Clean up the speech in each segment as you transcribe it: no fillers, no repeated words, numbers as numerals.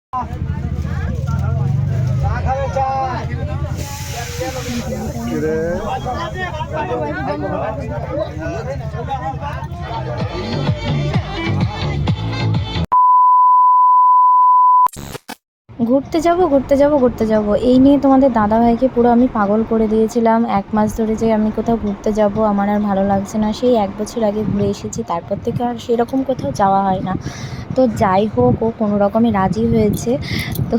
ঘুরতে যাব ঘুরতে যাব ঘুরতে যাব এই নিয়ে তোমাদের দাদাভাইকে পুরো আমি পাগল করে দিয়েছিলাম। 1 মাস ধরে যে আমি কোথাও ঘুরতে যাব আমার আর ভালো লাগছে না। সেই 1 বছর আগে ঘুরে এসেছি, তারপর থেকে আর সেরকম কোথাও যাওয়া হয় না। তো যাই হোক, ও কোনো রকমে রাজি হয়েছে। তো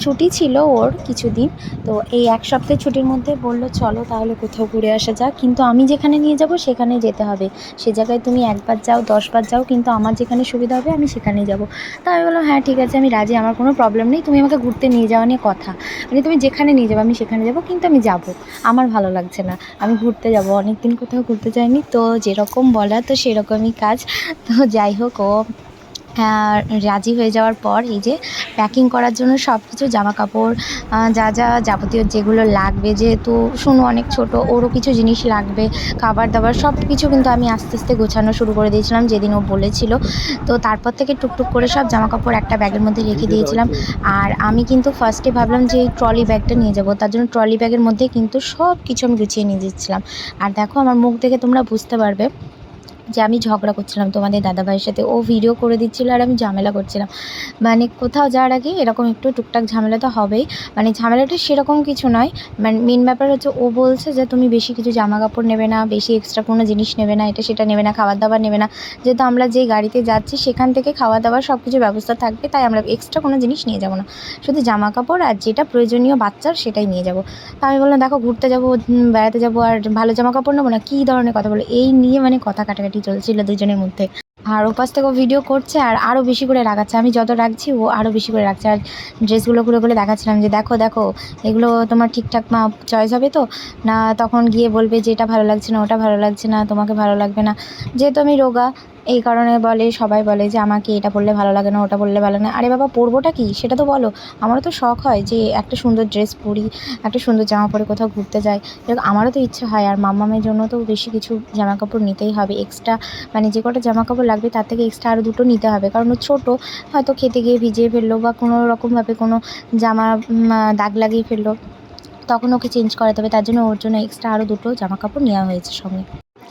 ছুটি ছিল ওর কিছুদিন। তো এই 1 সপ্তাহের ছুটির মধ্যে বলল চলো তাহলে কোথাও ঘুরে আসা যাক, কিন্তু আমি যেখানে নিয়ে যাব সেখানে যেতে হবে। সে জায়গায় তুমি 1 বার যাও 10 বার যাও, কিন্তু আমার যেখানে সুবিধা হবে আমি সেখানেই যাব। তা আমি বললাম হ্যাঁ ঠিক আছে, আমি রাজি, আমার কোনো প্রবলেম নেই, তুমি আমাকে ঘুরতে নিয়ে যাওয়া নিয়ে কথা। মানে তুমি যেখানে নিয়ে যাবো আমি সেখানে যাব, কিন্তু আমি যাব। আমার ভালো লাগছে না, আমি ঘুরতে যাব, অনেক দিন কোথাও ঘুরতে যাইনি। তো যেরকম বলা তো সেরকমই কাজ। তো যাই হোক, ও রাজি হয়ে যাওয়ার পর এই যে প্যাকিং করার জন্য সব কিছু জামাকাপড় যা যা যাবতীয় যেগুলো লাগবে, যেহেতু শুনো অনেক ছোট, ওরও কিছু জিনিস লাগবে, খাবার দাবার সব কিছু কিন্তু আমি আস্তে আস্তে গোছানো শুরু করে দিয়েছিলাম যেদিন ও বলেছিল। তো তারপর থেকে টুকটুক করে সব জামাকাপড় একটা ব্যাগের মধ্যে রেখে দিয়েছিলাম। আর আমি কিন্তু ফার্স্টে ভাবলাম যে এই ট্রলি ব্যাগটা নিয়ে যাব, তার জন্য ট্রলি ব্যাগের মধ্যে কিন্তু সব কিছু আমি গুছিয়ে নিয়ে যাচ্ছিলাম। আর দেখো আমার মুখ দেখে তোমরা বুঝতে পারবে যে আমি ঝগড়া করছিলাম তোমাদের দাদাভাইয়ের সাথে। ও ভিডিও করে দিচ্ছিলো আর আমি ঝামেলা করছিলাম। মানে কোথাও যাওয়ার আগে এরকম একটু টুকটাক ঝামেলা তো হবেই। মানে ঝামেলাটা সেরকম কিছু নয়, মানে মেন ব্যাপার হচ্ছে ও বলছে যে তুমি বেশি কিছু জামা কাপড় নেবে না, বেশি এক্সট্রা কোনো জিনিস নেবে না, এটা সেটা নেবে না, খাবার দাবার নেবে না। যেহেতু আমরা যে গাড়িতে যাচ্ছি সেখান থেকে খাওয়া দাওয়ার সব কিছু ব্যবস্থা থাকবে, তাই আমরা এক্সট্রা কোনো জিনিস নিয়ে যাবো না, শুধু জামা কাপড় আর যেটা প্রয়োজনীয় বাচ্চার সেটাই নিয়ে যাবো। তা আমি বললাম দেখো ঘুরতে যাবো, বেড়াতে যাবো, আর ভালো জামা কাপড় নেবো না, কী ধরনের কথা বলো, এই নিয়ে মানে কথা কাটাকাটি চলছিল দুজনের মধ্যে। আর ওপাশ থেকে ও ভিডিও করছে আর আরও বেশি করে রাগাচ্ছে, আমি যত রাখছি ও আরও বেশি করে রাখছে। আর ড্রেসগুলো খুলে খুলে দেখাচ্ছিলাম যে দেখো দেখো এগুলো তোমার ঠিকঠাক চয়েস হবে তো না, তখন গিয়ে বলবে যে এটা ভালো লাগছে না, ওটা ভালো লাগছে না, তোমাকে ভালো লাগবে না। যেহেতু আমি রোগা, এই কারণে বলে, সবাই বলে যে আমাকে এটা পরলে ভালো লাগে না, ওটা পরলে ভালো না। আরে বাবা পরবোটা কি সেটা তো বলো। আমারও তো শখ হয় যে একটা সুন্দর ড্রেস পরি, একটা সুন্দর জামা পরে কোথাও ঘুরতে যাই, আমারও তো ইচ্ছে হয়। আর মাম্মামের জন্য তো বেশি কিছু জামা কাপড় নিতেই হবে এক্সট্রা, মানে যে কটা জামা কাপড় লাগবে তার থেকে এক্সট্রা আরও 2টো নিতে হবে, কারণ ও ছোটো, হয়তো খেতে গিয়ে ভিজিয়ে ফেললো বা কোনো রকমভাবে কোনো জামা দাগ লাগিয়ে ফেললো, তখন ওকে চেঞ্জ করাতে হবে, তার জন্য ওর জন্য এক্সট্রা আরও 2টো জামা কাপড় নেওয়া হয়েছে সঙ্গে।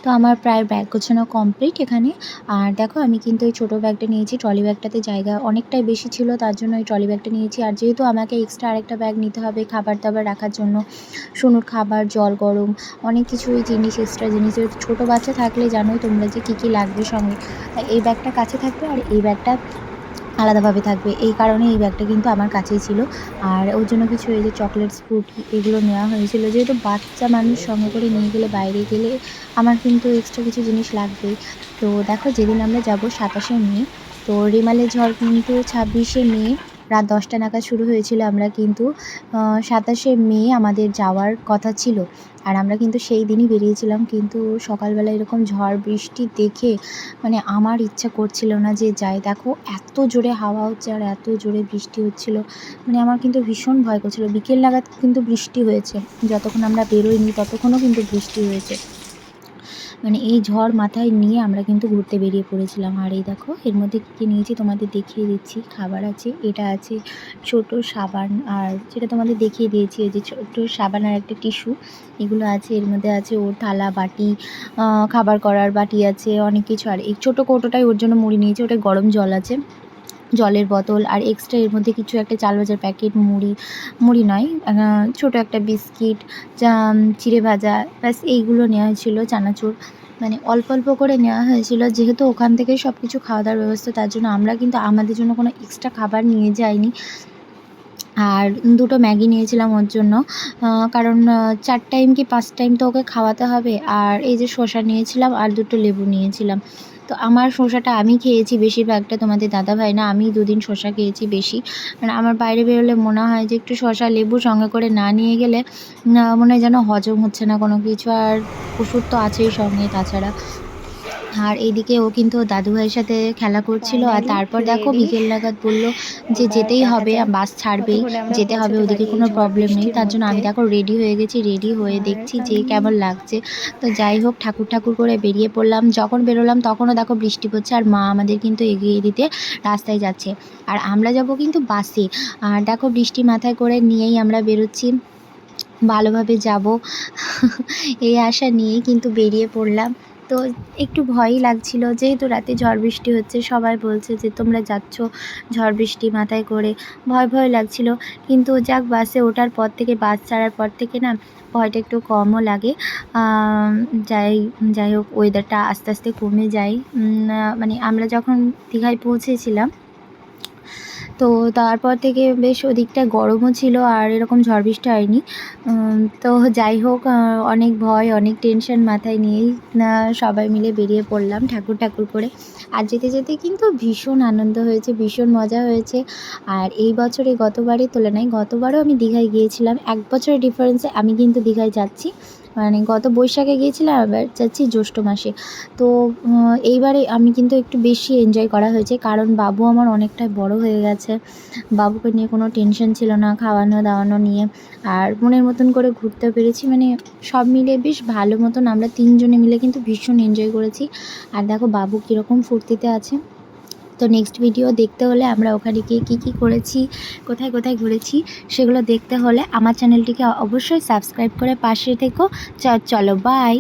তো আমার প্রায় ব্যাগ গোছানো কমপ্লিট এখানে। আর দেখো আমি কিন্তু এই ছোটো ব্যাগটা নিয়েছি, ট্রলি ব্যাগটাতে জায়গা অনেকটাই বেশি ছিল, তার জন্য এই ট্রলি ব্যাগটা নিয়েছি। আর যেহেতু আমাকে এক্সট্রা আরেকটা ব্যাগ নিতে হবে খাবার দাবার রাখার জন্য, শুনুর খাবার, জল গরম, অনেক কিছুই জিনিস, এক্সট্রা জিনিস, যেহেতু ছোটো বাচ্চা থাকলে জানোই তোমরা যে কী কী লাগবে সঙ্গে, তাই এই ব্যাগটা কাছে থাকবে আর এই ব্যাগটা আলাদাভাবে থাকবে, এই কারণে এই ব্যাগটা কিন্তু আমার কাছেই ছিল। আর ওর জন্য কিছু এই যে চকলেটস, ফ্রুটি এগুলো নেওয়া হয়েছিল, যেহেতু বাচ্চা মানুষ সঙ্গে করে নিয়ে গেলে, বাইরে গেলে আমার কিন্তু এক্সট্রা কিছু জিনিস লাগবেই। তো দেখো যেদিন আমরা যাব 27শে মে, তো রেমালের ঝড় কিন্তু 26শে মে রাত 10টা নাগাদ শুরু হয়েছিল। আমরা কিন্তু 27শে মে আমাদের যাওয়ার কথা ছিল, আর আমরা কিন্তু সেই দিনই বেরিয়েছিলাম। কিন্তু সকালবেলা এরকম ঝড় বৃষ্টি দেখে মানে আমার ইচ্ছা করছিল না যে যাই। দেখো এত জোরে হাওয়া হচ্ছে আর এত জোরে বৃষ্টি হচ্ছিল, মানে আমার কিন্তু ভীষণ ভয় করছিল। বিকেল নাগাদ কিন্তু বৃষ্টি হয়েছে, যতক্ষণ আমরা বেরোইনি ততক্ষণও কিন্তু বৃষ্টি হয়েছে। মানে এই ঝড় মাথায় নিয়ে আমরা কিন্তু ঘুরতে বেরিয়ে পড়েছিলাম। আর এই দেখো এর মধ্যে কী কী নিয়েছি তোমাদের দেখিয়ে দিচ্ছি। খাবার আছে, এটা আছে ছোটো সাবান, আর যেটা তোমাদের দেখিয়ে দিয়েছি এই যে ছোটো সাবান আর একটা টিস্যু, এগুলো আছে। এর মধ্যে আছে ওর থালা বাটি, খাবার করার বাটি আছে, অনেক কিছু। আর এই ছোটো কৌটোটাই ওর জন্য মুড়ি নিয়েছি, ওটায় গরম জল আছে, জলের বোতল, আর এক্সট্রা এর মধ্যে কিছু একটা চাল ভাজার প্যাকেট, মুড়ি নয়, ছোটো একটা বিস্কিট, চিড়ে ভাজা, ব্যাস এইগুলো নেওয়া হয়েছিল, চানাচুর, মানে অল্প অল্প করে নেওয়া হয়েছিল। যেহেতু ওখান থেকেই সব কিছু খাওয়া দাওয়ার ব্যবস্থা, তার জন্য আমরা কিন্তু আমাদের জন্য কোনো এক্সট্রা খাবার নিয়ে যাইনি। আর 2টো ম্যাগি নিয়েছিলাম ওর জন্য, কারণ 4 টাইম কি 5 টাইম তো ওকে খাওয়াতে হবে। আর এই যে শসা নিয়েছিলাম আর 2টো লেবু নিয়েছিলাম। তো আমার শসাটা আমি খেয়েছি বেশিরভাগটা, তোমাদের দাদাভাই না, আমি 2 দিন শসা খেয়েছি বেশি। মানে আমার বাইরে বেরোলে মনে হয় যে একটু শসা লেবু সঙ্গে করে না নিয়ে গেলে মনে হয় যেন হজম হচ্ছে না কোনো কিছু। আর ওষুধ তো আছেই সঙ্গে তাছাড়া। আর এইদিকে ও কিন্তু ওর দাদুভাইয়ের সাথে খেলা করছিল। আর ফাইনালি তারপর দেখো রেডি। বিকেল নাগাদ বলল যে এবার যেতেই দেখা হবে, যাক বাস ছাড়বেই, কতক্ষণে আমরা যেতে হবে, পৌঁছাতে ওদিকে পারি এই কোনো ঝড় প্রবলেম নেই। বৃষ্টির তার জন্য মধ্যে। আমি দেখো রেডি হয়ে গেছি, রেডি হয়ে আর দেখছি যে কেমন লাগছে। তো যাই হোক, ঠাকুর ঠাকুর করে বেরিয়ে পড়লাম। যখন বেরোলাম তখনও দেখো বৃষ্টি পড়ছে, আর মা আমাদের কিন্তু এগিয়ে দিতে রাস্তায় যাচ্ছে। আর আমরা যাব কিন্তু বাসে। আর দেখো বৃষ্টি মাথায় করে নিয়েই আমরা বেরোচ্ছি, ভালোভাবে যাব এই আশা নিয়েই কিন্তু বেরিয়ে পড়লাম। তো একটু ভয়ই লাগছিল, যেহেতু রাতে ঝড় বৃষ্টি হচ্ছে, সবাই বলছে যে তোমরা যাচ্ছ ঝড় বৃষ্টি মাথায় করে, ভয় ভয় লাগছিল। কিন্তু যাক, বাসে ওঠার পর থেকে, বাস ছাড়ার পর থেকে না ভয়টা একটু কমও লাগে। আম, যাই যাই হোক, ওয়েদারটা আস্তে আস্তে কমে যায়। মানে আমরা যখন দীঘায় পৌঁছেছিলাম, তো তারপর থেকে বেশ ওদিকটা গরমও ছিল, আর এরকম ঝড় বৃষ্টি হয়নি। তো যাই হোক, অনেক ভয়, অনেক টেনশন মাথায় নিয়েই সবাই মিলে বেরিয়ে পড়লাম ঠাকুর ঠাকুর করে। আর যেতে যেতে কিন্তু ভীষণ আনন্দ হয়েছে, ভীষণ মজা হয়েছে। আর এই বছরে গতবারের তুলনায়, গতবারও আমি দীঘায় গিয়েছিলাম, 1 বছরের ডিফারেন্সে আমি কিন্তু দীঘায় যাচ্ছি। মানে গত বৈশাখে গিয়েছিলাম, আবার যাচ্ছি জ্যৈষ্ঠ মাসে। তো এইবারে আমি কিন্তু একটু বেশি এনজয় করা হয়েছে, কারণ বাবু আমার অনেকটাই বড় হয়ে গেছে। বাবুকে নিয়ে কোনো টেনশন ছিল না, খাওয়ানো দাওয়ানো নিয়ে। আর মনের মতন করে ঘুরতে পেরেছি, মানে সব মিলিয়ে বেশ ভালো মতন আমরা 3 জনে মিলে কিন্তু ভীষণ এনজয় করেছি। আর দেখো বাবু কীরকম ফুর্তিতে আছে। তো নেক্সট ভিডিও দেখতে হলে, আমরা ওখানে গিয়ে কী করেছি, কোথায় কোথায় ঘুরেছি, সেগুলো দেখতে হলে আমার চ্যানেলটিকে অবশ্যই সাবস্ক্রাইব করে পাশে থেকো। চলো বাই।